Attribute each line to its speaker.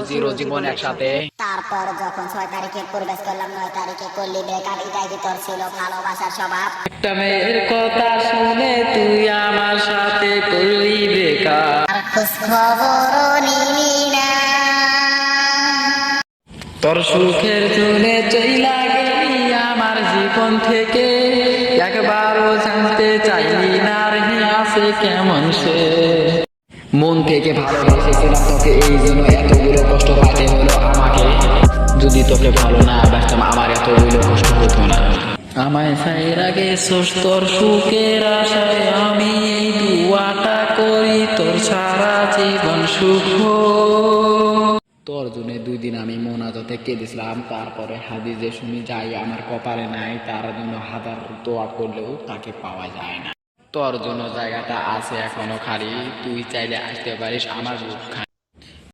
Speaker 1: চিরজীবন একসাথে।
Speaker 2: তারপর যখন 6 তারিখে প্রবেশ করলাম, 9 তারিখে করলি ব্রেকআপ, এটাই কি তোর ছিল ভালোবাসার স্বভাব?
Speaker 1: একটা মেয়ের কথা শুনে তুই আমার সাথে করলি ব্রেকআপ।
Speaker 2: আর খোঁজ খবরও নিলি না।
Speaker 1: তোর সুখের জন্য চইলা গেলি আমার জীবন থেকে, একবারও জানতে চাইলি না রে আছে কেমন সে। মন থেকে ভালোবেসেছিলাম তোকে, এই জন্য এতগুলো কষ্ট পাইতে হলো আমাকে। যদি তোকে ভালো না বাসতাম আমার এতগুলো কষ্ট হতো না। আমায় ছাইরা গেছোস তোর সুখের আশায়, আমি এই দুয়াটা করি তোর সারা জীবন সুখ হোক। তোর জন্য 2 দিন আমি মোনাজাতে কেঁদেছিলাম, তারপরে হাদিসে শুনি যাই আমার কপালে নাই, তার জন্য হাজার দোয়া করলেও তাকে পাওয়া যায় না। তোর জন্য জায়গাটা আছে এখনো খালি, তুই চাইলে আসতে পারিস আমার বুকখানে।